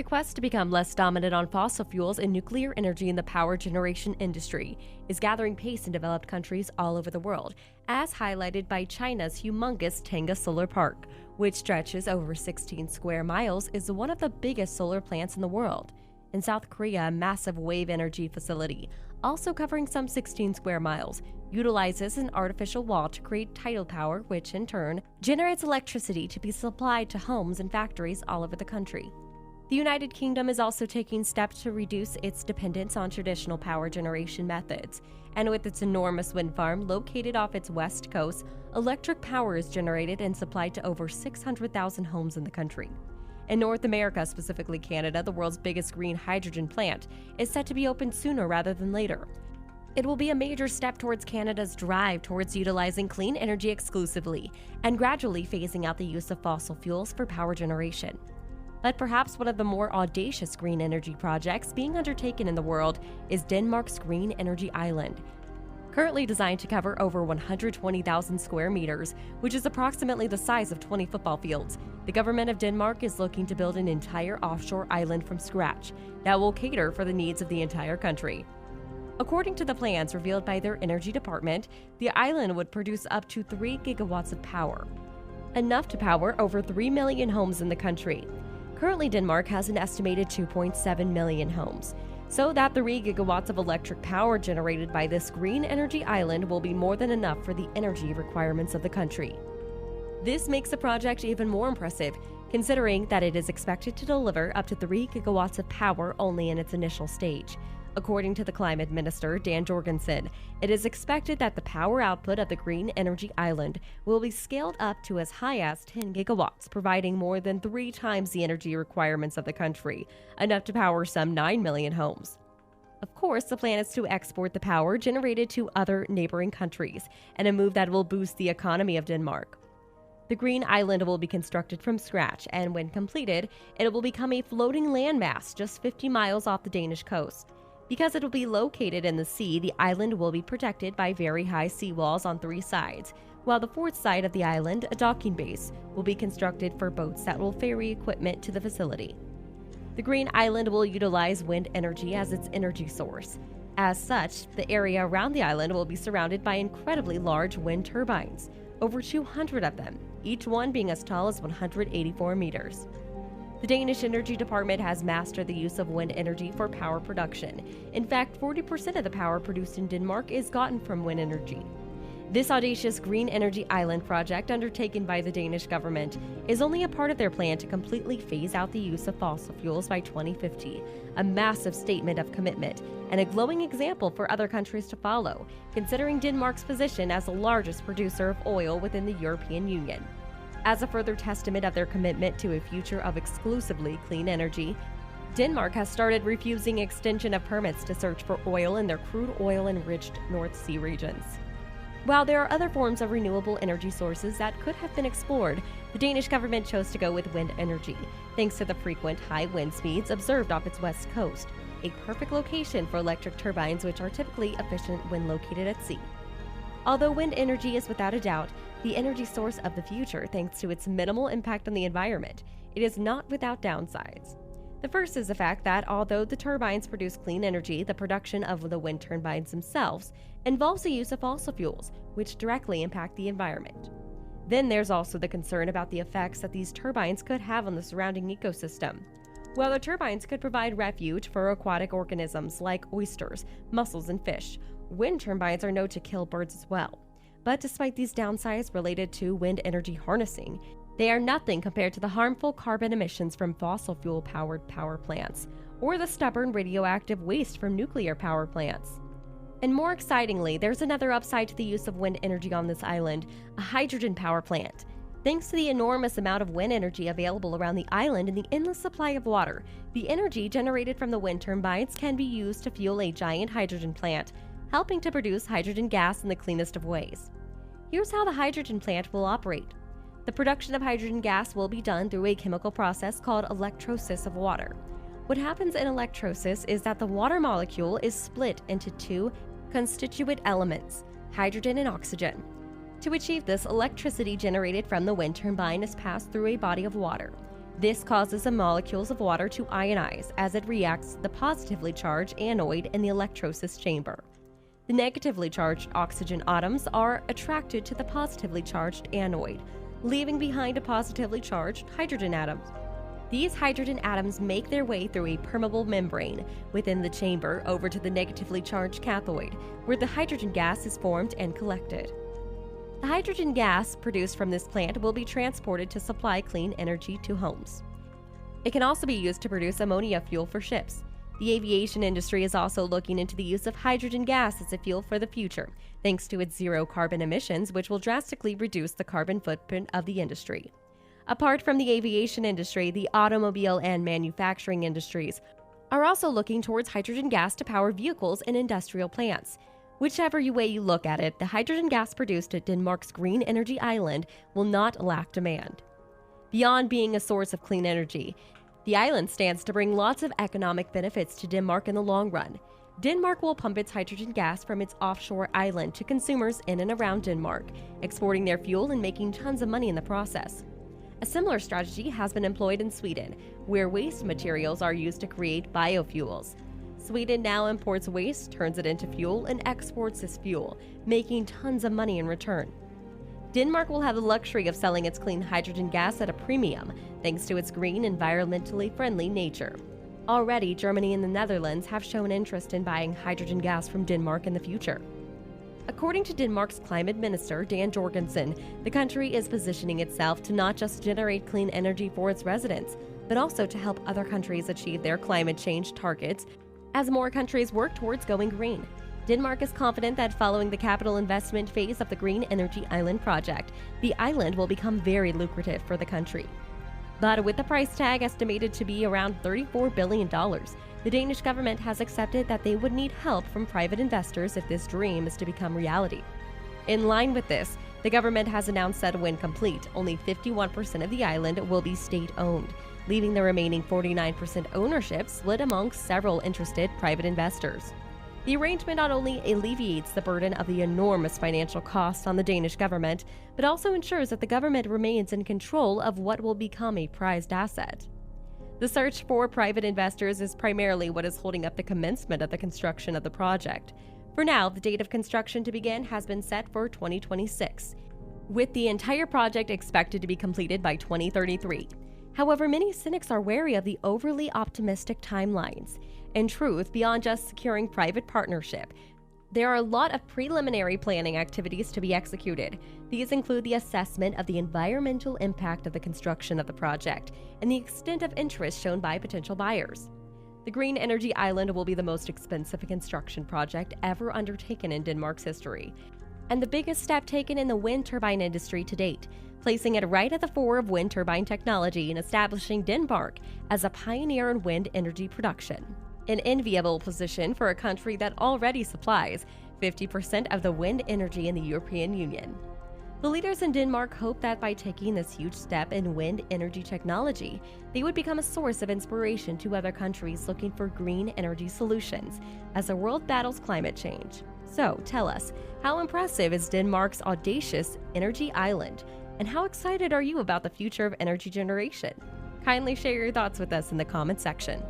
The quest to become less dominant on fossil fuels and nuclear energy in the power generation industry is gathering pace in developed countries all over the world, as highlighted by China's humongous Tengger Solar Park, which stretches over 16 square miles, is one of the biggest solar plants in the world. In South Korea, a massive wave energy facility, also covering some 16 square miles, utilizes an artificial wall to create tidal power, which in turn generates electricity to be supplied to homes and factories all over the country. The United Kingdom is also taking steps to reduce its dependence on traditional power generation methods, and with its enormous wind farm located off its west coast, electric power is generated and supplied to over 600,000 homes in the country. In North America, specifically Canada, the world's biggest green hydrogen plant is set to be opened sooner rather than later. It will be a major step towards Canada's drive towards utilizing clean energy exclusively and gradually phasing out the use of fossil fuels for power generation. But perhaps one of the more audacious green energy projects being undertaken in the world is Denmark's Green Energy Island. Currently designed to cover over 120,000 square meters, which is approximately the size of 20 football fields, the government of Denmark is looking to build an entire offshore island from scratch that will cater for the needs of the entire country. According to the plans revealed by their energy department, the island would produce up to 3 gigawatts of power, enough to power over 3 million homes in the country. Currently, Denmark has an estimated 2.7 million homes, so that 3 gigawatts of electric power generated by this green energy island will be more than enough for the energy requirements of the country. This makes the project even more impressive, considering that it is expected to deliver up to 3 gigawatts of power only in its initial stage. According to the climate minister, Dan Jorgensen, it is expected that the power output of the Green Energy Island will be scaled up to as high as 10 gigawatts, providing more than 3 times the energy requirements of the country, enough to power some 9 million homes. Of course, the plan is to export the power generated to other neighboring countries, and a move that will boost the economy of Denmark. The Green Island will be constructed from scratch, and when completed, it will become a floating landmass just 50 miles off the Danish coast. Because it will be located in the sea, the island will be protected by very high seawalls on 3 sides, while the 4th side of the island, a docking base, will be constructed for boats that will ferry equipment to the facility. The Green Island will utilize wind energy as its energy source. As such, the area around the island will be surrounded by incredibly large wind turbines, over 200 of them, each one being as tall as 184 meters. The Danish Energy Department has mastered the use of wind energy for power production. In fact, 40% of the power produced in Denmark is gotten from wind energy. This audacious Green Energy Island project undertaken by the Danish government is only a part of their plan to completely phase out the use of fossil fuels by 2050, a massive statement of commitment and a glowing example for other countries to follow, considering Denmark's position as the largest producer of oil within the European Union. As a further testament of their commitment to a future of exclusively clean energy, Denmark has started refusing extension of permits to search for oil in their crude oil-enriched North Sea regions. While there are other forms of renewable energy sources that could have been explored, the Danish government chose to go with wind energy, thanks to the frequent high wind speeds observed off its west coast, a perfect location for electric turbines which are typically efficient when located at sea. Although wind energy is without a doubt the energy source of the future thanks to its minimal impact on the environment, it is not without downsides. The first is the fact that although the turbines produce clean energy, the production of the wind turbines themselves involves the use of fossil fuels, which directly impact the environment. Then there's also the concern about the effects that these turbines could have on the surrounding ecosystem. While the turbines could provide refuge for aquatic organisms like oysters, mussels, and fish, wind turbines are known to kill birds as well. But despite these downsides related to wind energy harnessing, they are nothing compared to the harmful carbon emissions from fossil fuel-powered power plants, or the stubborn radioactive waste from nuclear power plants. And more excitingly, there's another upside to the use of wind energy on this island, a hydrogen power plant. Thanks to the enormous amount of wind energy available around the island and the endless supply of water, the energy generated from the wind turbines can be used to fuel a giant hydrogen plant, helping to produce hydrogen gas in the cleanest of ways. Here's how the hydrogen plant will operate. The production of hydrogen gas will be done through a chemical process called electrolysis of water. What happens in electrolysis is that the water molecule is split into 2 constituent elements, hydrogen and oxygen. To achieve this, electricity generated from the wind turbine is passed through a body of water. This causes the molecules of water to ionize as it reacts to the positively charged anode in the electrolysis chamber. The negatively charged oxygen atoms are attracted to the positively charged anode, leaving behind a positively charged hydrogen atom. These hydrogen atoms make their way through a permeable membrane within the chamber over to the negatively charged cathode, where the hydrogen gas is formed and collected. The hydrogen gas produced from this plant will be transported to supply clean energy to homes. It can also be used to produce ammonia fuel for ships. The aviation industry is also looking into the use of hydrogen gas as a fuel for the future, thanks to its zero carbon emissions, which will drastically reduce the carbon footprint of the industry. Apart from the aviation industry, the automobile and manufacturing industries are also looking towards hydrogen gas to power vehicles and industrial plants. Whichever way you look at it, the hydrogen gas produced at Denmark's green energy island will not lack demand. Beyond being a source of clean energy, the island stands to bring lots of economic benefits to Denmark in the long run. Denmark will pump its hydrogen gas from its offshore island to consumers in and around Denmark, exporting their fuel and making tons of money in the process. A similar strategy has been employed in Sweden, where waste materials are used to create biofuels. Sweden now imports waste, turns it into fuel, and exports this fuel, making tons of money in return. Denmark will have the luxury of selling its clean hydrogen gas at a premium, thanks to its green, environmentally friendly nature. Already, Germany and the Netherlands have shown interest in buying hydrogen gas from Denmark in the future. According to Denmark's climate minister, Dan Jorgensen, the country is positioning itself to not just generate clean energy for its residents, but also to help other countries achieve their climate change targets as more countries work towards going green. Denmark is confident that following the capital investment phase of the Green Energy Island project, the island will become very lucrative for the country. But with the price tag estimated to be around $34 billion, the Danish government has accepted that they would need help from private investors if this dream is to become reality. In line with this, the government has announced that when complete, only 51% of the island will be state-owned, leaving the remaining 49% ownership split among several interested private investors. The arrangement not only alleviates the burden of the enormous financial costs on the Danish government, but also ensures that the government remains in control of what will become a prized asset. The search for private investors is primarily what is holding up the commencement of the construction of the project. For now, the date of construction to begin has been set for 2026, with the entire project expected to be completed by 2033. However, many cynics are wary of the overly optimistic timelines. In truth, beyond just securing private partnership, there are a lot of preliminary planning activities to be executed. These include the assessment of the environmental impact of the construction of the project and the extent of interest shown by potential buyers. The Green Energy Island will be the most expensive construction project ever undertaken in Denmark's history, and the biggest step taken in the wind turbine industry to date, placing it right at the fore of wind turbine technology and establishing Denmark as a pioneer in wind energy production. An enviable position for a country that already supplies 50% of the wind energy in the European Union. The leaders in Denmark hope that by taking this huge step in wind energy technology, they would become a source of inspiration to other countries looking for green energy solutions as the world battles climate change. So tell us, how impressive is Denmark's audacious energy island? And how excited are you about the future of energy generation? Kindly share your thoughts with us in the comment section.